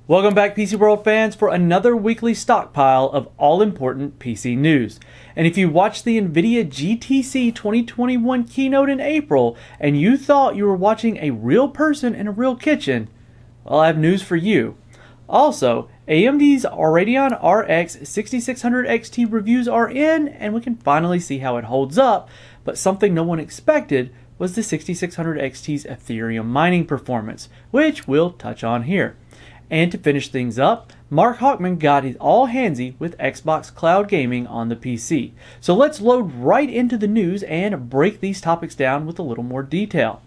Welcome back, PC World fans, for another weekly stockpile of all-important PC news. And if you watched the NVIDIA GTC 2021 keynote in April and you thought you were watching a real person in a real kitchen, well, I have news for you. Also, AMD's Radeon RX 6600 XT reviews are in, and we can finally see how it holds up, but something no one expected was the 6600 XT's Ethereum mining performance, which we'll touch on here. And to finish things up, Mark Hawkman got his all handsy with Xbox Cloud Gaming on the PC. So let's load right into the news and break these topics down with a little more detail.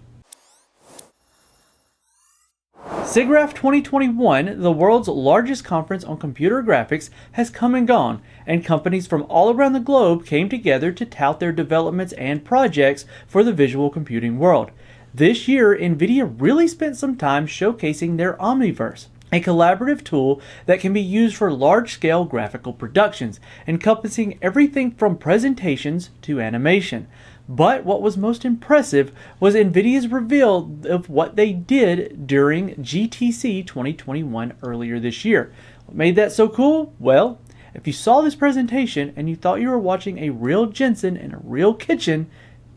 SIGGRAPH 2021, the world's largest conference on computer graphics, has come and gone, and companies from all around the globe came together to tout their developments and projects for the visual computing world. This year, NVIDIA really spent some time showcasing their Omniverse, a collaborative tool that can be used for large-scale graphical productions, encompassing everything from presentations to animation. But what was most impressive was NVIDIA's reveal of what they did during GTC 2021 earlier this year. What made that so cool? Well, if you saw this presentation and you thought you were watching a real Jensen in a real kitchen,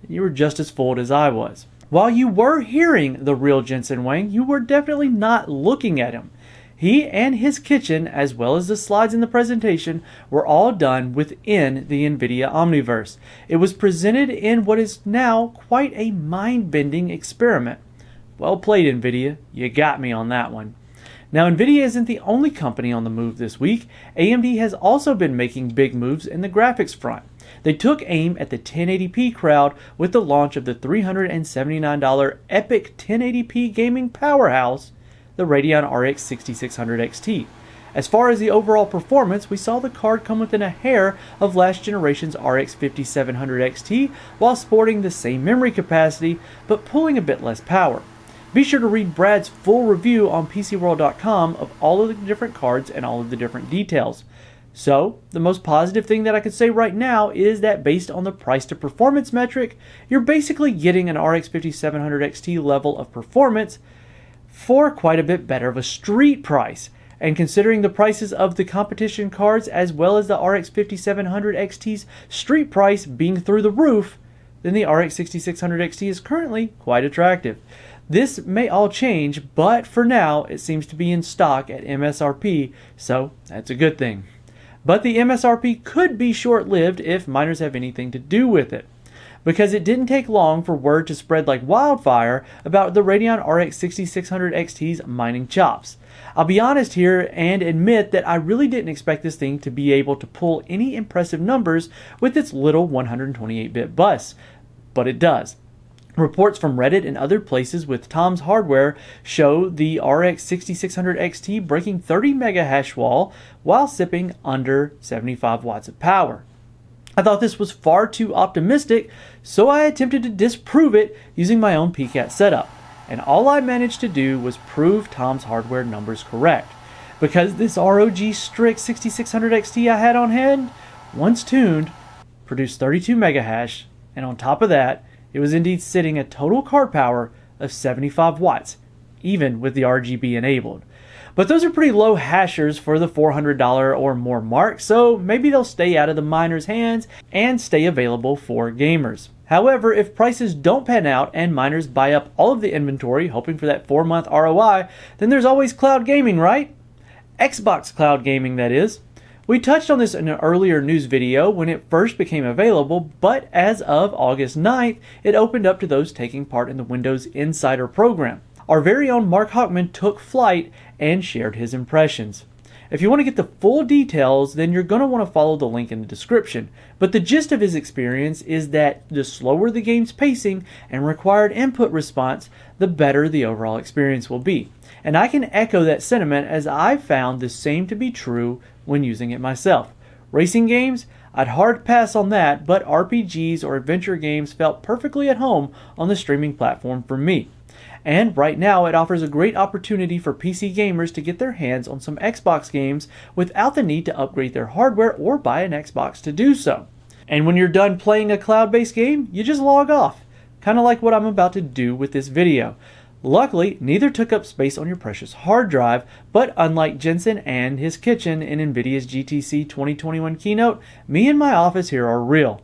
you were just as fooled as I was. While you were hearing the real Jensen Huang, you were definitely not looking at him. He and his kitchen, as well as the slides in the presentation, were all done within the NVIDIA Omniverse. It was presented in what is now quite a mind-bending experiment. Well played, NVIDIA. You got me on that one. Now, NVIDIA isn't the only company on the move this week. AMD has also been making big moves in the graphics front. They took aim at the 1080p crowd with the launch of the $379 Epic 1080p gaming powerhouse, the Radeon RX 6600 XT. As far as the overall performance, we saw the card come within a hair of last generation's RX 5700 XT while sporting the same memory capacity but pulling a bit less power. Be sure to read Brad's full review on PCWorld.com of all of the different cards and all of the different details. So, the most positive thing that I could say right now is that based on the price to performance metric, you're basically getting an RX 5700 XT level of performance for quite a bit better of a street price. And considering the prices of the competition cards as well as the RX 5700 XT's street price being through the roof, then the RX 6600 XT is currently quite attractive. This may all change, but for now it seems to be in stock at MSRP, so that's a good thing. But the MSRP could be short-lived if miners have anything to do with it, because it didn't take long for word to spread like wildfire about the Radeon RX 6600 XT's mining chops. I'll be honest here and admit that I really didn't expect this thing to be able to pull any impressive numbers with its little 128-bit bus, but it does. Reports from Reddit and other places with Tom's Hardware show the RX 6600 XT breaking 30 mega hash wall while sipping under 75 watts of power. I thought this was far too optimistic, so I attempted to disprove it using my own PCAT setup. And all I managed to do was prove Tom's Hardware numbers correct. Because this ROG Strix 6600 XT I had on hand, once tuned, produced 32 mega hash, and on top of that, it was indeed sitting at total card power of 75 watts, even with the RGB enabled. But those are pretty low hashers for the $400 or more mark, so maybe they'll stay out of the miners' hands and stay available for gamers. However, if prices don't pan out and miners buy up all of the inventory hoping for that 4-month ROI, then there's always cloud gaming, right? Xbox Cloud Gaming, that is. We touched on this in an earlier news video when it first became available, but as of August 9th, it opened up to those taking part in the Windows Insider program. Our very own Mark Hawkman took flight and shared his impressions. If you want to get the full details, then you're going to want to follow the link in the description. But the gist of his experience is that the slower the game's pacing and required input response, the better the overall experience will be. And I can echo that sentiment as I've found the same to be true when using it myself. Racing games, I'd hard pass on that, but RPGs or adventure games felt perfectly at home on the streaming platform for me. And right now it offers a great opportunity for PC gamers to get their hands on some Xbox games without the need to upgrade their hardware or buy an Xbox to do so. And when you're done playing a cloud-based game, you just log off, kind of like what I'm about to do with this video. Luckily, neither took up space on your precious hard drive, but unlike Jensen and his kitchen in NVIDIA's GTC 2021 keynote, me and my office here are real.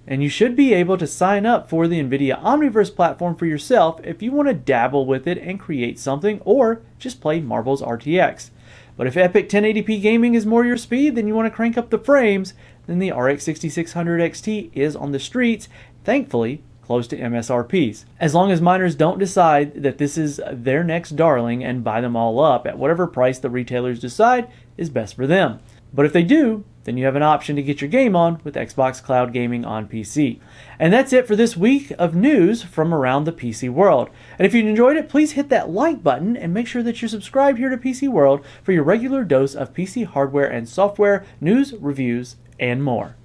And you should be able to sign up for the NVIDIA Omniverse platform for yourself if you want to dabble with it and create something, or just play Marvel's RTX. But if Epic 1080p gaming is more your speed than you want to crank up the frames, then the RX 6600 XT is on the streets, thankfully close to MSRPs. As long as miners don't decide that this is their next darling and buy them all up at whatever price the retailers decide is best for them. But if they do, then you have an option to get your game on with Xbox Cloud Gaming on PC. And that's it for this week of news from around the PC world. And if you enjoyed it, please hit that like button and make sure that you're subscribed here to PC World for your regular dose of PC hardware and software, news, reviews, and more.